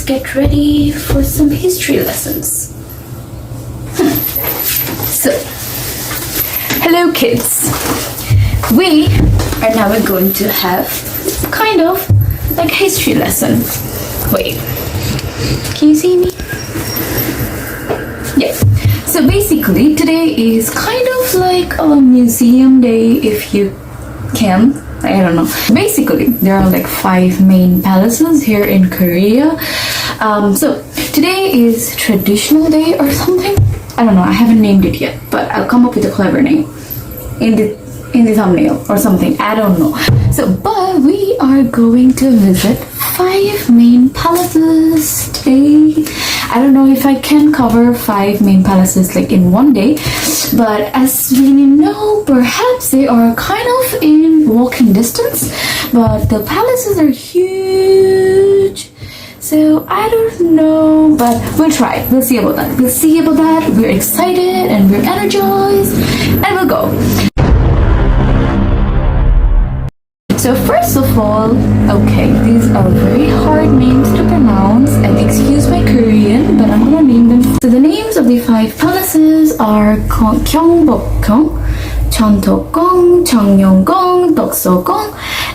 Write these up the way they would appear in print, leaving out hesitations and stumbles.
get ready for some history lessons. So, hello kids. We are now going to have kind of like history lesson. Wait, can you see me? Yeah. So basically today is kind of like a museum day, if you can. I don't know. Basically, there are like 5 main palaces here in Korea. So today is traditional day or something. I don't know. I haven't named it yet, but I'll come up with a clever name in the thumbnail or something. I don't know. So, but we are going to visit 5 main palaces today. I don't know if I can cover 5 main palaces like in one day, but as we know, perhaps they are kind of in walking distance, but the palaces are huge. So I don't know, but we'll try. We'll see about that. We're excited and we're energized, and we'll go. So first of all, okay, these are very hard names to pronounce, and excuse my Korean, but I'm gonna name them. So the names of the 5 palaces are Gyeongbukgung, Cheontogung, Cheongnyeongung, Dokseong,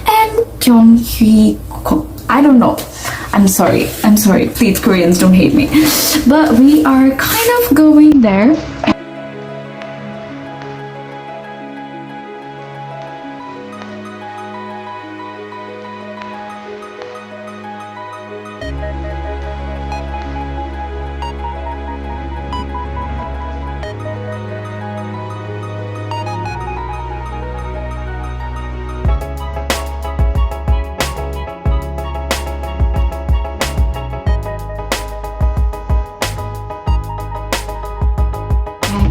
and Gyeonghuigung. I don't know. I'm sorry. Please, Koreans, don't hate me. But we are kind of going there.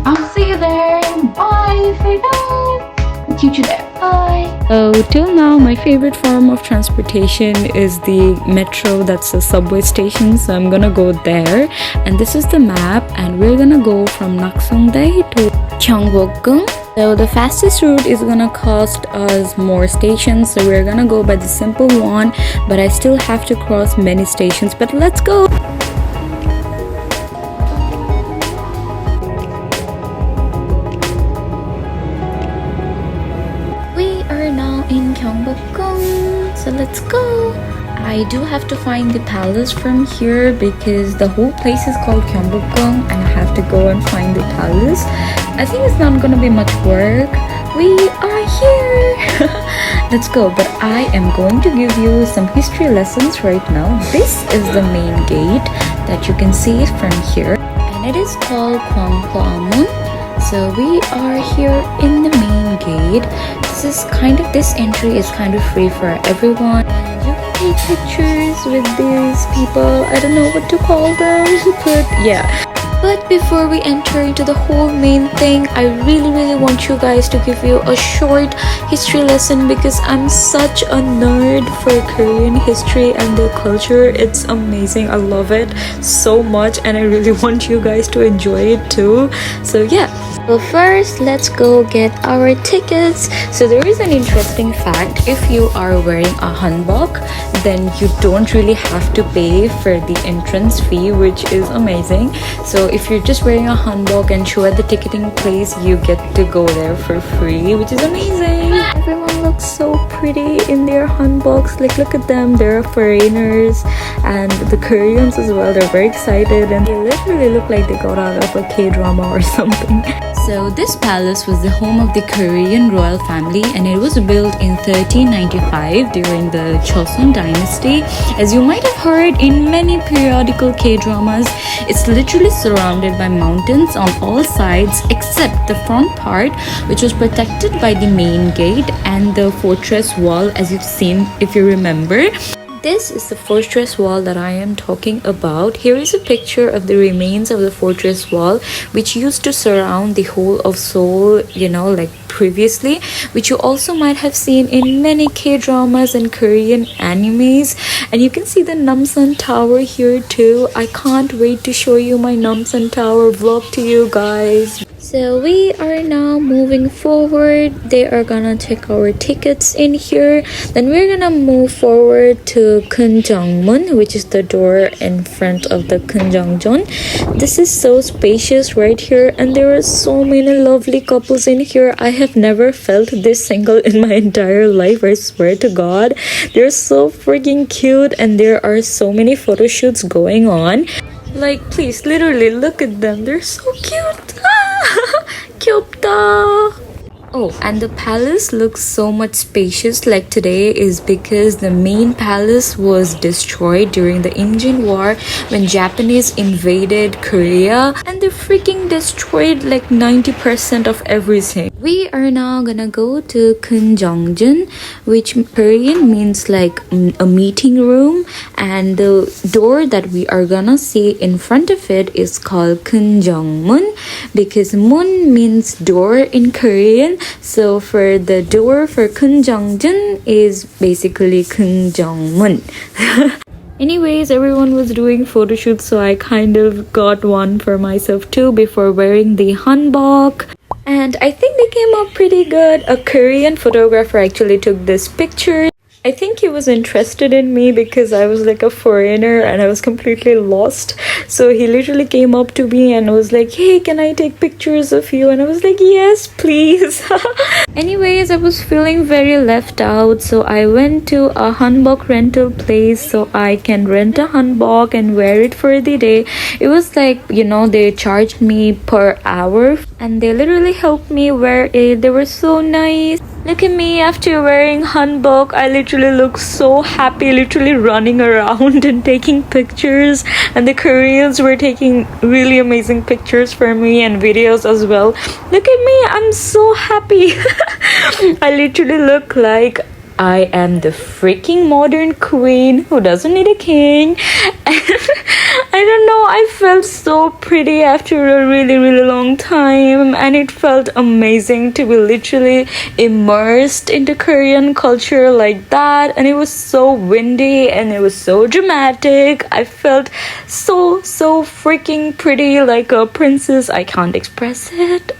I'll see you there. Bye for now. I'll teach you there. Bye. So till now, my favorite form of transportation is the metro. That's a subway station. So I'm gonna go there. And this is the map. And we're gonna go from Nakseongdae to Gyeongbukgung. So the fastest route is gonna cost us more stations. So we're gonna go by the simple one. But I still have to cross many stations. But let's go. In Gyeongbukgung, so let's go. I do have to find the palace from here because the whole place is called Gyeongbukgung and I have to go and find the palace. I think it's not gonna be much work. We are here. Let's go. But I am going to give you some history lessons right now. This is the main gate that you can see from here, and it is called Gyeongbukgung. So we are here in the main gate. This entry is kind of free for everyone. And you can take pictures with these people. I don't know what to call them, but yeah. But before we enter into the whole main thing, I really want you guys to give you a short history lesson because I'm such a nerd for Korean history and their culture. It's amazing. I love it so much and I really want you guys to enjoy it too. So yeah. Well, first, let's go get our tickets. So there is an interesting fact. If you are wearing a hanbok, then you don't really have to pay for the entrance fee, which is amazing. So if you're just wearing a hanbok and show at the ticketing place, you get to go there for free, which is amazing. Everyone looks so pretty in their hanboks. Like, look at them. They're foreigners and the Koreans as well. They're very excited and they literally look like they got out of a K-drama or something. So this palace was the home of the Korean royal family and it was built in 1395 during the Joseon dynasty. As you might have heard in many periodical K-dramas, it's literally surrounded by mountains on all sides except the front part, which was protected by the main gate and the fortress wall, as you've seen if you remember. This is the fortress wall that I am talking about. Here is a picture of the remains of the fortress wall, which used to surround the whole of Seoul, you know, like previously, which you also might have seen in many K-dramas and Korean animes. And you can see the Namsan Tower here too. I can't wait to show you my Namsan Tower vlog to you guys. So we are now moving forward. They are gonna take our tickets in here. Then we're gonna move forward to Kunjongmun, which is the door in front of the Kunjongjeon. This is so spacious right here, and there are so many lovely couples in here. I have never felt this single in my entire life, I swear to God. They're so freaking cute, and there are so many photo shoots going on. Like, please, literally look at them. They're so cute. 귀엽다. Oh, and the palace looks so much spacious like today is because the main palace was destroyed during the Indian War when Japanese invaded Korea, and they freaking destroyed like 90% of everything. We are now gonna go to Kunjongjeon, which Korean means like a meeting room, and the door that we are gonna see in front of it is called Kunjongmun because mun means door in Korean. So for the door for Kunjongjeon is basically Kunjongmun. Anyways, everyone was doing photo shoots, so I kind of got one for myself too before wearing the hanbok. And I think they came out pretty good. A Korean photographer actually took this picture. I think he was interested in me because I was like a foreigner and I was completely lost. So he literally came up to me and was like, hey, can I take pictures of you? And I was like, yes, please. Anyways, I was feeling very left out. So I went to a hanbok rental place so I can rent a hanbok and wear it for the day. It was like, you know, they charged me per hour and they literally helped me wear it. They were so nice. Look at me after wearing hanbok. I literally look so happy, literally running around and taking pictures. And the Koreans were taking really amazing pictures for me and videos as well. Look at me, I'm so happy. I literally look like I am the freaking modern queen who doesn't need a king. And I don't know, I felt so pretty after a really long time, and it felt amazing to be literally immersed into Korean culture like that. And it was so windy and it was so dramatic. I felt so freaking pretty, like a princess. I can't express it.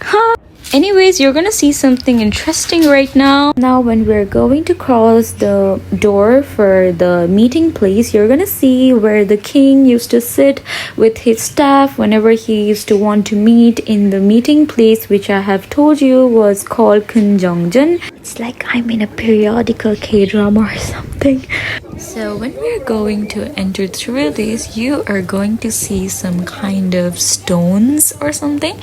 Anyways, you're gonna see something interesting right now. Now, when we're going to cross the door for the meeting place, you're gonna see where the king used to sit with his staff whenever he used to want to meet in the meeting place, which I have told you was called Kunjongjeon. It's like I'm in a periodical K-drama or something. So when we're going to enter through this, you are going to see some kind of stones or something,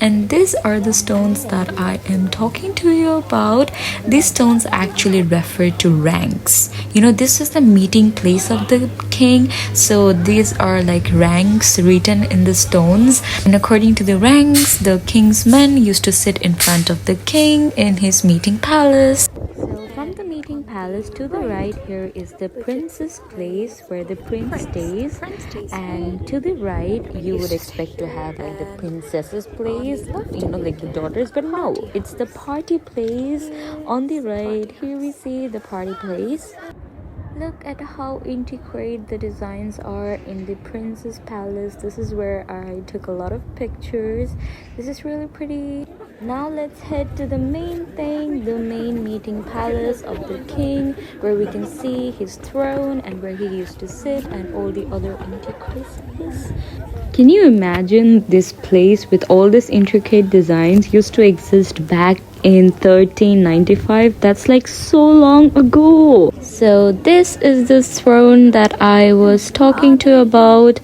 and these are the stones that I am talking to you about. These stones actually refer to ranks. You know, this is the meeting place of the king, so these are like ranks written in the stones, and according to the ranks, the king's men used to sit in front of the king in his meeting palace. So from the meeting palace to the right, here is the prince's place where the prince stays, and to the right you would expect to have like the princess's place, you know, like the daughters, but no, it's the party place. On the right here we see the party place. Look at how intricate the designs are in the prince's palace. This is where I took a lot of pictures. This is really pretty. Now let's head to the main thing, the main meeting palace of the king, where we can see his throne and where he used to sit and all the other intricacies. Can you imagine this place with all these intricate designs used to exist back in 1395? That's like so long ago. So this is the throne that I was talking to about,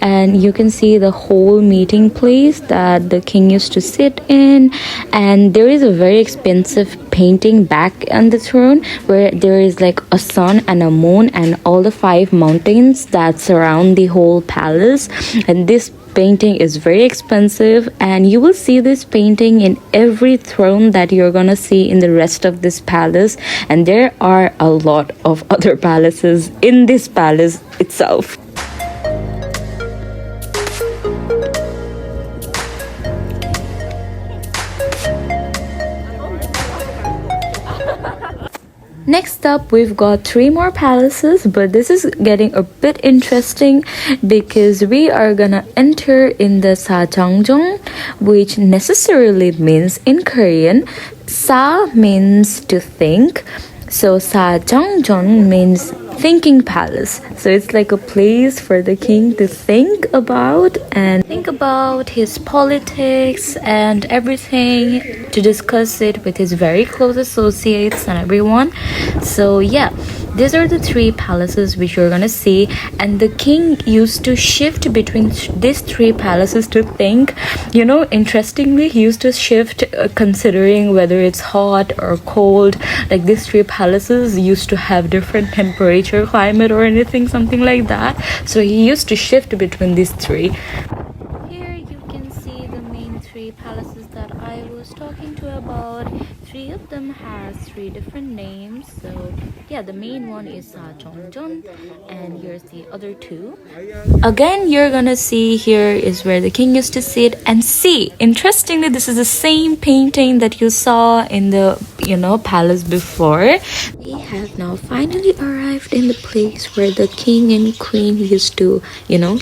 and you can see the whole meeting place that the king used to sit in. And there is a very expensive painting back on the throne where there is like a sun and a moon and all the 5 mountains that surround the whole palace. And this painting is very expensive, and you will see this painting in every throne that you're gonna see in the rest of this palace. And there are a lot of other palaces in this palace itself. Next up, we've got 3 more palaces, but this is getting a bit interesting because we are gonna enter in the Sajangjong, which necessarily means in Korean, Sa means to think. So Sajangjong means thinking palace. So it's like a place for the king to think about his politics and everything, to discuss it with his very close associates and everyone. So yeah, these are the 3 palaces which you're gonna see, and the king used to shift between these 3 palaces to think. You know, interestingly, he used to shift considering whether it's hot or cold. Like these 3 palaces used to have different temperature, climate or anything, something like that. So he used to shift between these 3. Here you can see the main 3 palaces that I was talking to about. 3 of them has 3 different names. So yeah, the main one is Sajongjong, and here's the other 2. Again, you're gonna see here is where the king used to sit. And see, interestingly, this is the same painting that you saw in the palace before. We have now finally arrived in the place where the king and queen used to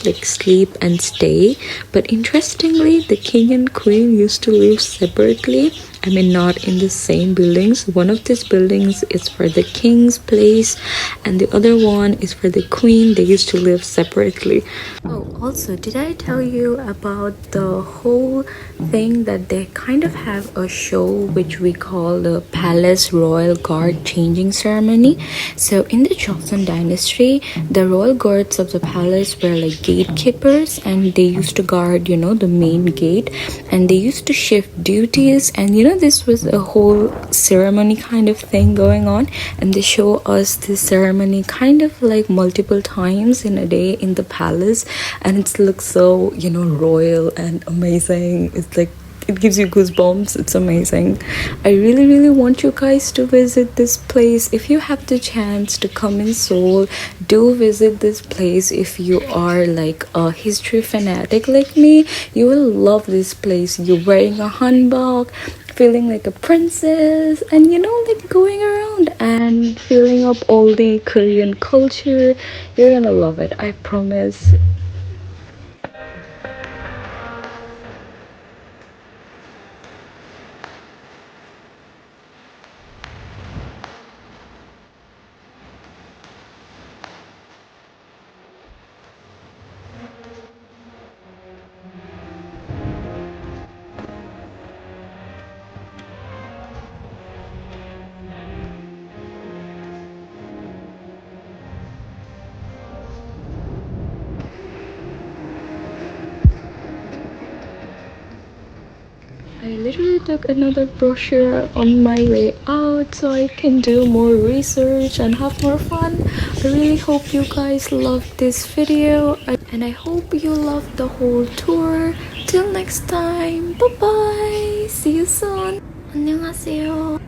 like sleep and stay. But interestingly, the king and queen used to live separately. I mean, not in the same buildings. One of these buildings is for the king's place, and the other one is for the queen. They used to live separately. Oh, also, did I tell you about the whole thing that they kind of have a show which we call the Palace Royal Guard Changing Ceremony? So in the Joseon dynasty, the royal guards of the palace were like gatekeepers, and they used to guard, the main gate, and they used to shift duties. And this was a whole ceremony kind of thing going on, and they show us this ceremony kind of like multiple times in a day in the palace, and it looks so royal and amazing. It's like it gives you goosebumps. It's amazing. I really want you guys to visit this place. If you have the chance to come in Seoul, do visit this place. If you are like a history fanatic like me, you will love this place. You're wearing a hanbok, feeling like a princess, and like going around and feeling up all the Korean culture. You're gonna love it, I promise. I literally took another brochure on my way out so I can do more research and have more fun. I really hope you guys loved this video, and I hope you loved the whole tour. Till next time, bye bye. See you soon. 안녕하세요.